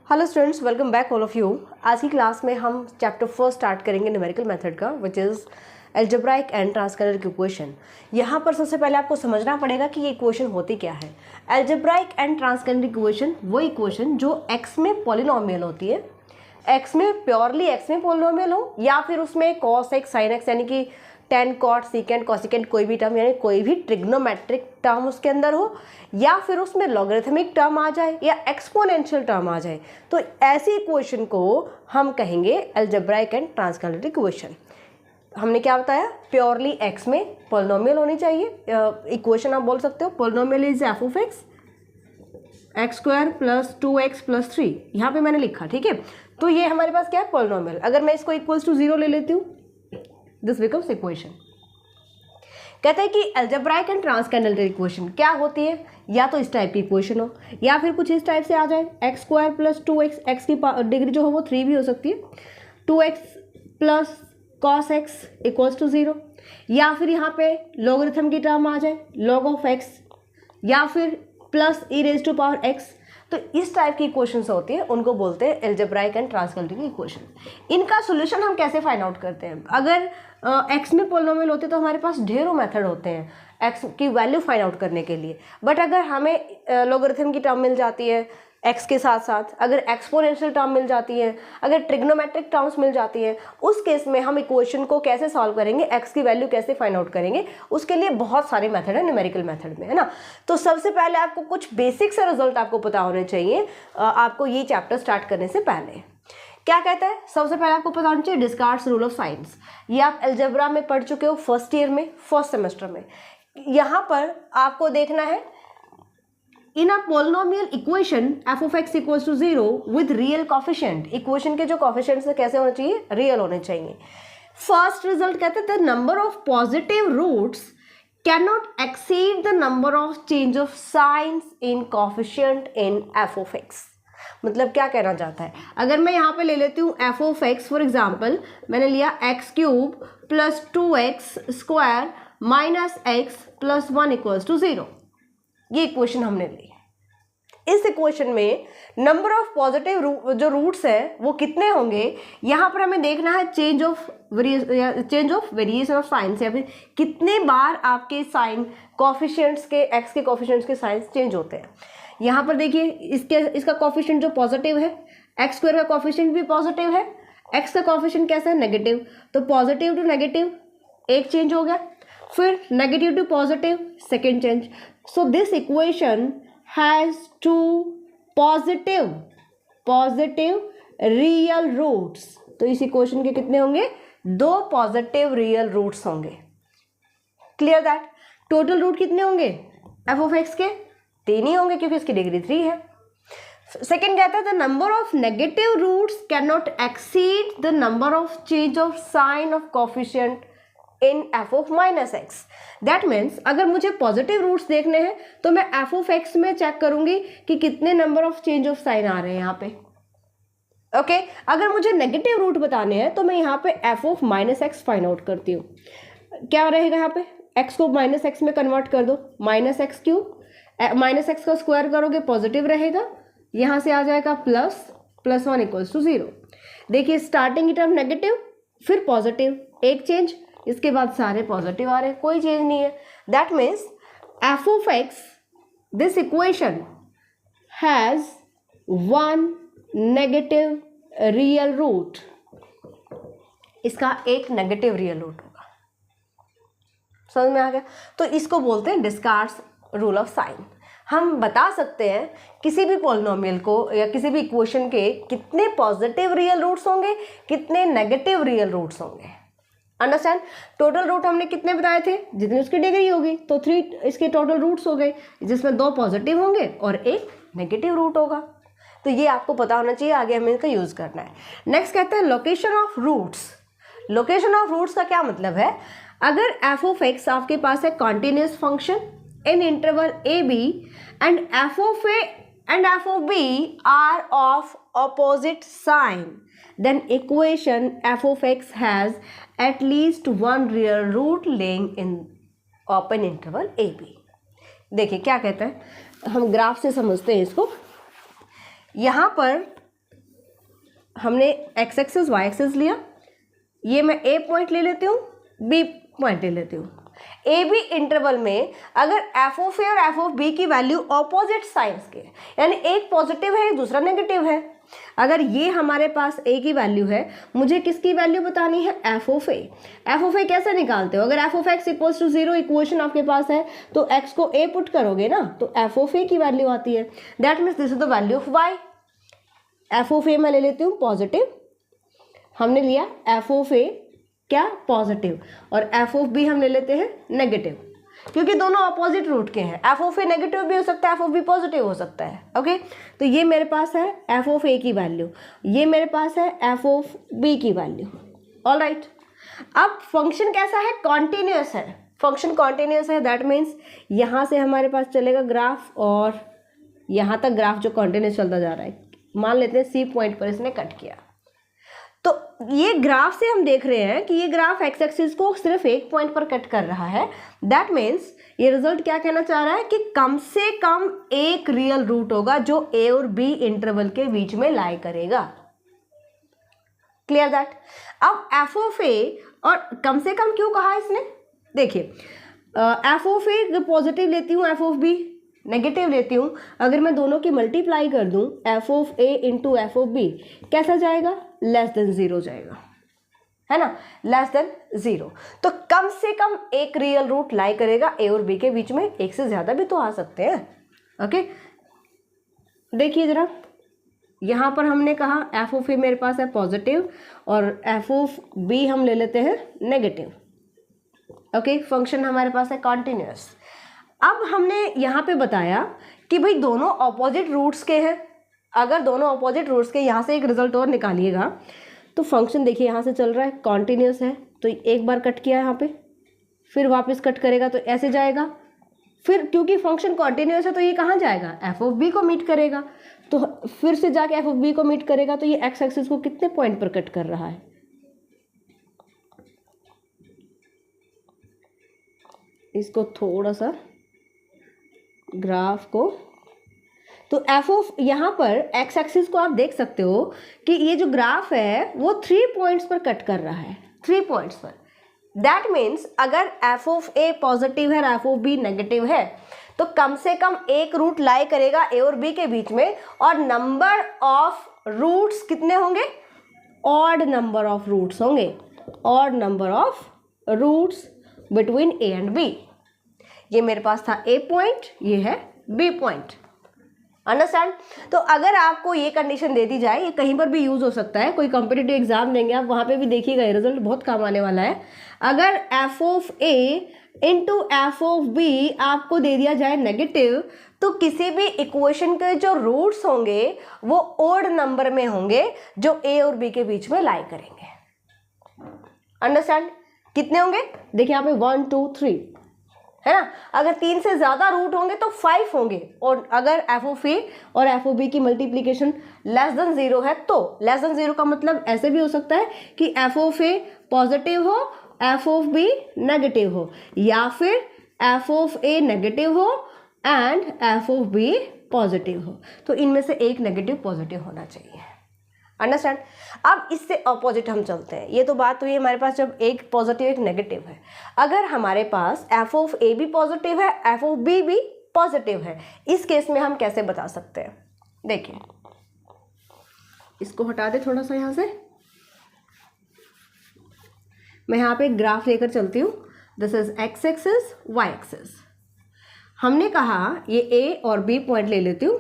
Hello students, welcome back all of you. आज की class में हम चैप्टर 4 स्टार्ट करेंगे न्यूमेरिकल मेथड का, which is algebraic and transcendental equation. यहाँ पर सबसे पहले आपको समझना पड़ेगा कि ये इक्वेशन होती क्या है। एल्जेब्राइक एंड ट्रांसकैंडल इक्वेशन वो इक्वेशन जो एक्स में पॉलिनोमियल होती है, एक्स में प्योरली एक्स में पॉलिनोमियल हो, या फिर उसमें कॉस एक्स साइन एक्स यानी कि टेन कॉट सीकेंड कोसिकेंड कोई भी टर्म यानी कोई भी ट्रिग्नोमेट्रिक टर्म उसके अंदर हो, या फिर उसमें लॉगरिथमिक टर्म आ जाए या एक्सपोनेंशियल टर्म आ जाए, तो ऐसी इक्वेशन को हम कहेंगे एल्जेब्राइक एंड ट्रांसकैंडल इक्वेशन। हमने क्या बताया, प्योरली एक्स में पॉलिनोमियल होनी चाहिए। इक्वेशन आप बोल सकते हो polynomial is F of x x square plus 2x plus 3, यहाँ पे मैंने लिखा, ठीक है। तो ये हमारे पास क्या है, पॉलिनोमियल। अगर मैं इसको इक्वल्स टू 0 ले लेती हूँ, दिस बिकम्स इक्वेशन। कहते हैं कि एल्जेब्राइक एंड ट्रांसकैंडल इक्वेशन क्या होती है, या तो इस टाइप की इक्वेशन हो या फिर कुछ इस टाइप से आ जाए, x square plus 2x, x की डिग्री जो हो वो 3 भी हो सकती है, 2x plus cos x equals to 0, या फिर यहाँ पे लॉगरिथम की टर्म आ जाए लॉग ऑफ एक्स, या फिर plus e raise to power x. तो इस टाइप की इक्वेशंस होती है, उनको बोलते हैं एल्जेब्राइक एंड ट्रांसकैंडल इक्वेशन। इनका सॉल्यूशन हम कैसे फाइंड आउट करते हैं? अगर एक्स में पॉलिनोमियल होते तो हमारे पास ढेरों मेथड होते हैं एक्स की वैल्यू फाइंड आउट करने के लिए, बट अगर हमें लॉगरिथम की टर्म मिल जाती है एक्स के साथ साथ, अगर एक्सपोनेंशियल टर्म मिल जाती है, अगर ट्रिग्नोमेट्रिक टर्म्स मिल जाती है, उस केस में हम इक्वेशन को कैसे सॉल्व करेंगे, एक्स की वैल्यू कैसे फाइंड आउट करेंगे, उसके लिए बहुत सारे मेथड है न्यूमेरिकल मेथड में, है ना। तो सबसे पहले आपको कुछ बेसिक से रिजल्ट आपको पता होने चाहिए आपको ये चैप्टर स्टार्ट करने से पहले। क्या कहता है, सबसे पहले आपको पता होना चाहिए डिस्कार्ड्स रूल ऑफ साइंस। ये आप अलजेब्रा में पढ़ चुके हो फर्स्ट ईयर में, फर्स्ट सेमेस्टर में। यहाँ पर आपको देखना है, in a polynomial equation F of X equals to 0 with real coefficient, equation के जो कोफिशिएंट्स कैसे होने चाहिए, रियल होने चाहिए। फर्स्ट रिजल्ट कहते हैं the number of positive roots can not exceed the number of change of signs in coefficient in F of x. मतलब क्या कहना चाहता है, अगर मैं यहाँ पे ले लेती हूँ f of x, for example मैंने लिया x cube plus 2x square minus x plus 1 equals to 0, ये इक्वेशन हमने ली। इस इक्वेशन में नंबर ऑफ पॉजिटिव जो रूट्स है वो कितने होंगे, यहाँ पर हमें देखना है change of variation of signs, या फिर कितने बार आपके साइन कोफिशिएंट्स के, एक्स के कोफिशिएंट्स के साइंस चेंज होते हैं। यहाँ पर देखिए इसका कोफिशिएंट जो पॉजिटिव है, एक्स स्क्वायर का कोफिशिएंट भी पॉजिटिव है, एक्स का कोफिशिएंट कैसा है, नेगेटिव, तो पॉजिटिव टू नेगेटिव एक चेंज हो गया, फिर negative to positive second change. So this equation has two positive real roots. तो इस इक्वेशन के कितने होंगे, 2 पॉजिटिव रियल रूट्स होंगे। Clear that? टोटल रूट कितने होंगे एफ ऑफ एक्स के, 3 ही होंगे क्योंकि इसकी डिग्री 3 है। सेकेंड कहता है the number of negative roots can not exceed the number of change of sign of coefficient in F of minus X. That means अगर मुझे पॉजिटिव रूट्स देखने हैं तो मैं एफ ऑफ एक्स में चेक करूंगी कि कितने number of change of sign आ रहे हैं यहाँ पे, ओके। अगर मुझे नेगेटिव रूट बताने हैं तो मैं यहाँ पे F of minus x find out करती हूँ। क्या रहेगा यहाँ पे, एक्स को माइनस एक्स में कन्वर्ट कर दो, minus x cube, minus x का स्क्वायर करोगे पॉजिटिव रहेगा, यहाँ से आ जाएगा प्लस 1 इक्वल्स टू 0। देखिए स्टार्टिंग की टर्म नेगेटिव फिर पॉजिटिव, एक चेंज, इसके बाद सारे पॉजिटिव आ रहे हैं, कोई चेंज नहीं है। That means f of x, this equation has 1 negative real root, इसका एक नेगेटिव रियल रूट होगा। समझ में आ गया? तो इसको बोलते हैं डिस्कार्ड्स रूल ऑफ साइन। हम बता सकते हैं किसी भी पॉलिनोमियल को या किसी भी इक्वेशन के कितने पॉजिटिव रियल रूट्स होंगे, कितने नेगेटिव रियल रूट्स होंगे। अंडरस्टैंड? टोटल रूट हमने कितने बताए थे, जितनी उसकी डिग्री होगी, तो 3 इसके टोटल रूट्स हो गए, जिसमें 2 पॉजिटिव होंगे और एक नेगेटिव रूट होगा। तो ये आपको पता होना चाहिए, आगे हमें इसका यूज करना है। नेक्स्ट कहते हैं location of roots. Location of roots का क्या मतलब है, अगर एफ ऑफ एक्स आपके पास है continuous function in interval a b and f of a and f of b are of opposite sign, then equation f of x has at least one real root laying in open interval ab। देखिए क्या कहता है, हम graph से समझते हैं इसको। यहाँ पर हमने एक्स एक्सिस वाई एक्सिस लिया, ये मैं ए पॉइंट ले लेती हूँ, बी पॉइंट ले लेती हूँ। ए बी इंटरवल में अगर एफ ऑफ ए और एफ ऑफ बी की वैल्यू ऑपोजिट साइंस के, यानी एक पॉजिटिव है दूसरा नेगेटिव है, अगर ये हमारे पास ए की वैल्यू है, मुझे किसकी वैल्यू बतानी है, F of A. F of A कैसे निकालते हो, अगर F of X equals to 0 equation आपके पास है तो एक्स को ए पुट करोगे ना, तो एफ ऑफ ए की वैल्यू आती है। That means this is the value of Y. F of A मैं ले लेती हूँ पॉजिटिव, हमने लिया एफ ऑफ ए क्या पॉजिटिव, और एफ ऑफ बी हम ले लेते हैं नेगेटिव, क्योंकि दोनों अपोजिट रूट के हैं। एफ ऑफ ए नेगेटिव भी हो सकता है, एफ ऑफ बी पॉजिटिव हो सकता है। ओके, तो ये मेरे पास है एफ ऑफ ए की वैल्यू, ये मेरे पास है एफ ऑफ बी की वैल्यू। ऑल राइट, अब फंक्शन कैसा है, कॉन्टिन्यूस है। फंक्शन कॉन्टिन्यूस है, दैट मीन्स यहाँ से हमारे पास चलेगा ग्राफ और यहाँ तक ग्राफ जो कॉन्टिन्यूस चलता जा रहा है। मान लेते हैं सी पॉइंट पर इसने कट किया, तो ये ग्राफ से हम देख रहे हैं कि ये ग्राफ एक्स एक्सिस को सिर्फ एक पॉइंट पर कट कर रहा है। दैट मीन्स ये रिजल्ट क्या कहना चाह रहा है कि कम से कम एक रियल रूट होगा जो ए और बी इंटरवल के बीच में लाई करेगा। Clear that. अब एफ ऑफ ए, और कम से कम क्यों कहा इसने, देखिए एफ ऑफ ए पॉजिटिव लेती हूँ, एफ ऑफ बी नेगेटिव लेती हूँ, अगर मैं दोनों की मल्टीप्लाई कर दूँ f of a into f of b, कैसा जाएगा, लेस देन 0 जाएगा, है ना, लेस देन 0। तो कम से कम एक रियल रूट लाई करेगा ए और बी के बीच में, एक से ज़्यादा भी तो आ सकते हैं। ओके, देखिए ज़रा, यहाँ पर हमने कहा एफ ऑफ ए मेरे पास है पॉजिटिव और एफ ऑफ बी हम ले लेते हैं नेगेटिव। ओके, फंक्शन हमारे पास है कॉन्टिन्यूस। अब हमने यहाँ पे बताया कि भाई दोनों ऑपोजिट रूट्स के हैं, अगर दोनों ऑपोजिट रूट्स के, यहाँ से एक रिजल्ट और निकालिएगा तो फंक्शन देखिए यहाँ से चल रहा है कॉन्टिन्यूस है, तो एक बार कट किया यहाँ पे, फिर वापस कट करेगा तो ऐसे जाएगा, फिर क्योंकि फंक्शन कॉन्टिन्यूस है तो ये कहाँ जाएगा, एफ ऑफ बी को मीट करेगा, तो फिर से जाके एफ ऑफ बी को मीट करेगा, तो ये एक्स एक्सिस को कितने पॉइंट पर कट कर रहा है, इसको थोड़ा सा ग्राफ को, तो एफ ऑफ यहाँ पर एक्स एक्सिस को आप देख सकते हो कि ये जो ग्राफ है वो 3 पॉइंट्स पर कट कर रहा है, 3 पॉइंट्स पर। दैट मीन्स अगर एफ ऑफ ए पॉजिटिव है और एफ ऑफ बी नेगेटिव है तो कम से कम एक रूट लाई करेगा ए और बी के बीच में, और नंबर ऑफ रूट्स कितने होंगे, ऑड नंबर ऑफ रूट्स होंगे, odd number of roots between a and b. ये मेरे पास था ए पॉइंट, ये है बी पॉइंट। अंडरस्टैंड। तो अगर आपको ये कंडीशन दे दी जाए, ये कहीं पर भी यूज हो सकता है, कोई कॉम्पिटिटिव एग्जाम देंगे आप, वहां पे भी देखिएगा, ये रिजल्ट बहुत काम आने वाला है। अगर F of a into f of b आपको दे दिया जाए नेगेटिव, तो किसी भी इक्वेशन के जो रूट्स होंगे वो ओड नंबर में होंगे जो ए और बी के बीच में लाई करेंगे। अंडरस्टैंड। कितने होंगे, देखिए यहाँ पे 1 2 3 है ना, अगर 3 से ज्यादा रूट होंगे तो 5 होंगे, और अगर एफ ऑफ ए और एफ ऑफ बी की मल्टीप्लीकेशन लेस देन 0 है, तो लेस देन 0 का मतलब ऐसे भी हो सकता है कि एफ ऑफ ए पॉजिटिव हो, एफ ऑफ बी नेगेटिव हो, या फिर एफ ऑफ ए नेगेटिव हो and f of b positive हो, तो इनमें से एक नेगेटिव पॉजिटिव होना चाहिए। अंडरस्टैंड। अब इससे ऑपोजिट हम चलते हैं, ये तो बात हुई हमारे पास जब एक पॉजिटिव एक नेगेटिव है। अगर हमारे पास एफ ऑफ ए भी पॉजिटिव है, एफ ऑफ बी भी पॉजिटिव है, इस केस में हम कैसे बता सकते हैं, देखिए इसको हटा दे थोड़ा सा यहाँ से, मैं यहाँ पे एक ग्राफ लेकर चलती हूँ। This is x axis y axis. हमने कहा ये ए और बी पॉइंट ले लेती हूँ,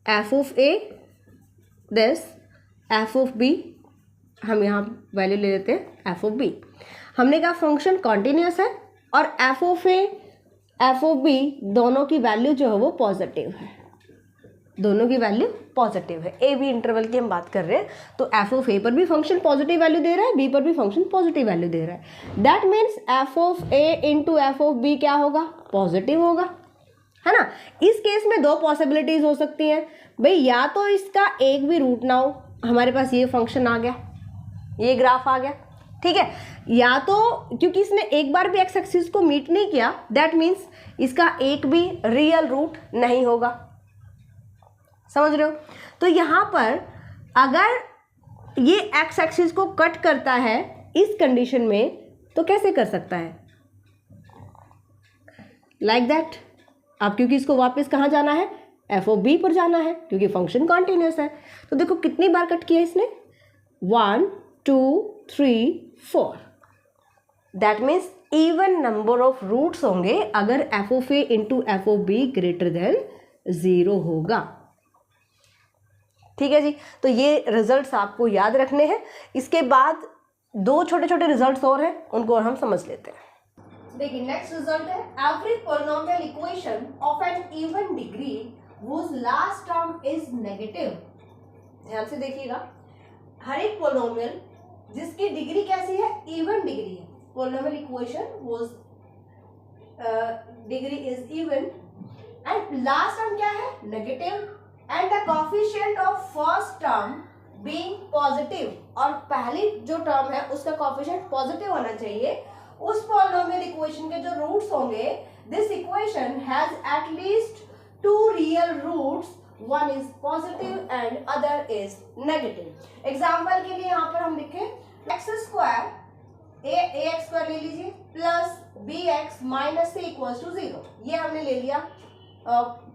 f of a this f of b, हम यहाँ वैल्यू ले लेते हैं एफ ऑफ बी। हमने कहा फंक्शन कॉन्टिन्यूस है और f of A F of b दोनों की वैल्यू जो है वो पॉजिटिव है, दोनों की वैल्यू पॉजिटिव है। ए बी इंटरवल की हम बात कर रहे हैं, तो एफ ऑफ ए पर भी फंक्शन पॉजिटिव वैल्यू दे रहा है, बी पर भी फंक्शन पॉजिटिव वैल्यू दे रहा है। That means f of a into f of b क्या होगा, पॉजिटिव होगा, है ना। इस केस में दो पॉसिबिलिटीज हो सकती हैं भाई, या तो इसका एक भी रूट ना हो, हमारे पास ये फंक्शन आ गया, ये ग्राफ आ गया, ठीक है, या तो क्योंकि इसने एक बार भी एक्स एक्सिस को मीट नहीं किया, दैट मीन्स इसका एक भी रियल रूट नहीं होगा, समझ रहे हो। तो यहाँ पर अगर ये एक्स एक्सिस को कट करता है इस कंडीशन में तो कैसे कर सकता है? Like that. अब क्योंकि इसको वापस कहाँ जाना है? एफ ओ बी पर जाना है क्योंकि फंक्शन कॉन्टिन्यूस है। तो देखो कितनी बार कट किया इसने, 1 2 3 4। That means even number of roots होंगे अगर F of a into f of b greater than 0 होगा। ठीक है जी, तो ये रिजल्ट्स आपको याद रखने हैं। इसके बाद दो छोटे छोटे रिजल्ट्स और हैं, उनको और हम समझ लेते हैं। देखिए नेक्स्ट रिजल्ट है every polynomial equation of n even degree whose last term is negative. ध्यान से देखिएगा, हर एक पॉलिनोमियल जिसकी डिग्री कैसी है? इवन डिग्री है। Polynomial equation whose degree is even and last term क्या है? Negative and the coefficient of first term being positive, और पहली जो टर्म है उसका कोएफिशिएंट पॉजिटिव होना चाहिए। उस पॉलिनोमियल इक्वेशन के जो रूट्स होंगे, this equation has at least 2 real roots, one is positive and other is negative. Example के लिए यहाँ पर हम लिखें x square a x square ले लीजिए plus B x minus c equals to 0। ये हमने ले लिया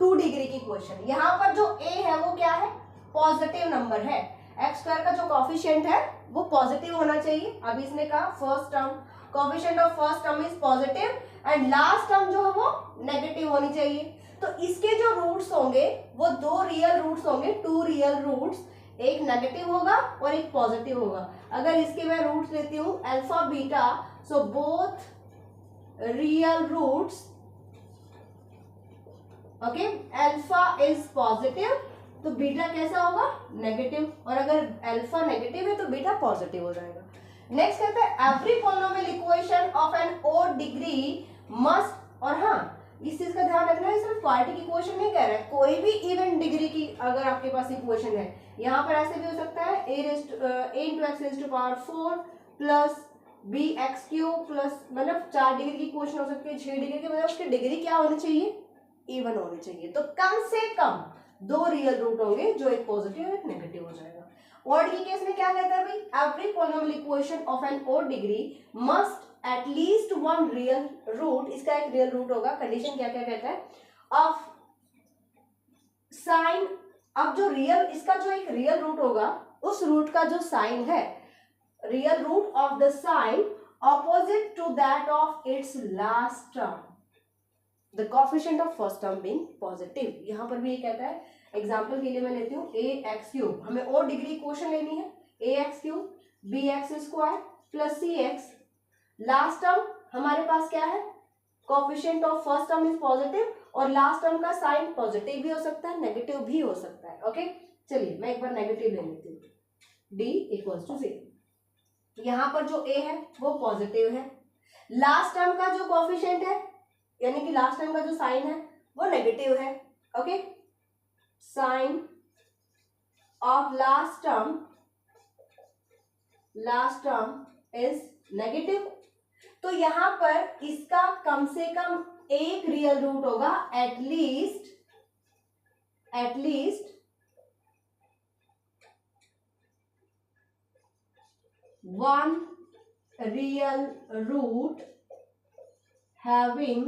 2 डिग्री की इक्वेशन। यहाँ पर जो ए है वो क्या है? पॉजिटिव नंबर है। एक्स स्क्वायर का जो कोएफिशिएंट है वो पॉजिटिव होना चाहिए। अभी इसने कहा first term coefficient of first term is positive and last term जो है वो नेगेटिव होनी चाहिए। तो इसके जो रूट्स होंगे वो 2 रियल रूट्स होंगे, 2 रियल रूट्स, एक नेगेटिव होगा और एक पॉजिटिव होगा। अगर इसके मैं रूट्स लेती हूँ alpha beta, so both real roots, okay, alpha is positive तो बीटा कैसा होगा? नेगेटिव, और अगर अल्फा नेगेटिव है तो बीटा पॉजिटिव हो जाएगा। नेक्स्ट कहते हैं every polynomial equation of n odd degree must, और हाँ इस चीज का ध्यान रखना है, सिर्फ क्वाड्रेटिक इक्वेशन नहीं कह रहा है, कोई भी इवन डिग्री की अगर आपके पास इक्वेशन है, यहाँ पर ऐसे भी हो सकता है a into x raise to power 4 plus B x cube plus, मतलब 4 डिग्री की इक्वेशन हो सकती है, 6 डिग्री की, मतलब उसकी डिग्री क्या होनी चाहिए? इवन होनी चाहिए। तो कम से कम 2 रियल रूट होंगे, जो एक पॉजिटिव और एक नेगेटिव हो जाएगा। ऑड के केस में क्या कहता है भाई? Every polynomial equation of n odd degree must at least 1 real root, इसका एक रियल रूट होगा। कंडीशन क्या क्या कहता है? ऑफ साइन, अब जो रियल, इसका जो एक रियल रूट होगा उस रूट का जो साइन है, real root of the sign opposite to that of its last term, the coefficient of first term being positive. यहां पर भी ये कहता है, एग्जांपल के लिए मैं लेती हूँ ए एक्स क्यूब, हमें और डिग्री इक्वेशन लेनी है, A X cube B X square plus C X, last term हमारे पास क्या है? Coefficient of first term is positive और लास्ट टर्म का साइन पॉजिटिव भी हो सकता है, नेगेटिव भी हो सकता है। ओके, चलिए मैं एक बार नेगेटिव ले लेती हूँ, डी इक्वल्स टू 0। यहाँ पर जो ए है वो पॉजिटिव है, लास्ट टर्म का जो कोएफिशिएंट है यानी कि लास्ट टर्म का जो साइन है वो नेगेटिव है। Okay, sign of last term is negative. तो यहां पर इसका कम से कम एक रियल रूट होगा, at least 1 real root having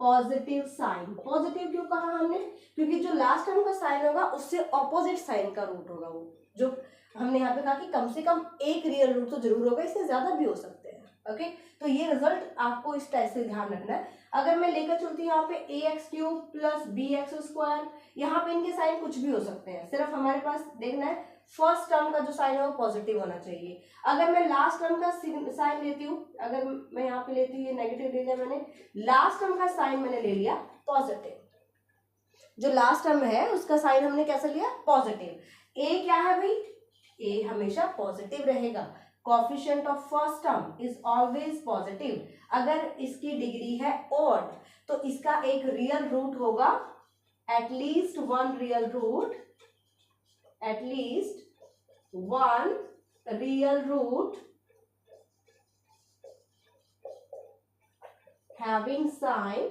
positive sign. Positive क्यों कहा हमने? क्योंकि जो लास्ट टर्म का साइन होगा उससे ऑपोजिट साइन का रूट होगा, वो जो हमने यहाँ पे कहा कि कम से कम एक रियल रूट तो जरूर होगा, इससे ज्यादा भी हो सकते हैं। ओके, तो ये रिजल्ट आपको इस टाइप से ध्यान रखना है। अगर मैं लेकर चलती हूँ यहाँ पे A X cube plus B X square, यहाँ पे इनके साइन कुछ भी हो सकते हैं, सिर्फ हमारे पास देखना है फर्स्ट टर्म का जो साइन है वो पॉजिटिव होना चाहिए। अगर मैं लास्ट टर्म का साइन लेती हूँ, अगर मैं यहाँ पे लेती हूँ, ये नेगेटिव ले लिया मैंने, लास्ट टर्म का साइन मैंने ले लिया पॉजिटिव, जो लास्ट टर्म है उसका साइन हमने कैसा लिया? पॉजिटिव। ए क्या है भाई? ए हमेशा पॉजिटिव रहेगा, coefficient of first term is always positive. अगर इसकी डिग्री है ऑड तो इसका एक रियल रूट होगा, at least 1 real root, at least 1 real root having sign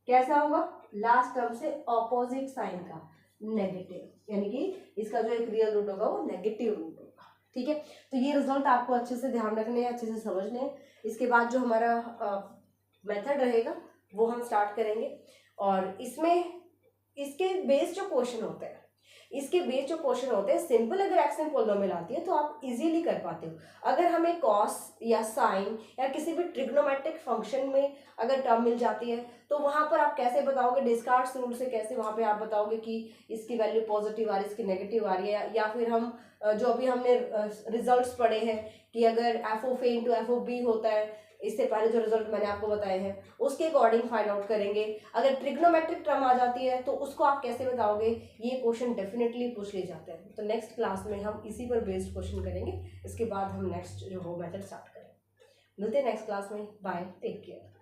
कैसा होगा? लास्ट टर्म से ऑपोजिट साइन का, नेगेटिव, यानी कि इसका जो एक रियल रूट होगा वो नेगेटिव रूट होगा। ठीक है, तो ये रिजल्ट आपको अच्छे से ध्यान रखने हैं, अच्छे से समझने हैं। इसके बाद जो हमारा मेथड रहेगा वो हम स्टार्ट करेंगे, और इसमें इसके बेस्ड जो क्वेश्चन होते हैं, सिंपल अगर एक्शन पॉलिनोमियल आती है तो आप इजीली कर पाते हो। अगर हमें कॉस या साइन या किसी भी ट्रिग्नोमेट्रिक फंक्शन में अगर टर्म मिल जाती है तो वहां पर आप कैसे बताओगे, डिस्कार्ड्स रूल से कैसे वहां पे आप बताओगे कि इसकी वैल्यू पॉजिटिव आ रही है, इसकी नेगेटिव आ रही है, या फिर हम जो अभी हमने रिजल्ट्स पढ़े हैं कि अगर F of a into f of b होता है, इससे पहले जो रिजल्ट मैंने आपको बताए हैं उसके अकॉर्डिंग फाइंड आउट करेंगे। अगर ट्रिग्नोमेट्रिक टर्म आ जाती है तो उसको आप कैसे बताओगे, ये क्वेश्चन डेफिनेटली पूछ ले जाते हैं। तो नेक्स्ट क्लास में हम इसी पर बेस्ड क्वेश्चन करेंगे, इसके बाद हम नेक्स्ट जो हो मेथड स्टार्ट करेंगे। मिलते हैं नेक्स्ट क्लास में, बाय, टेक केयर।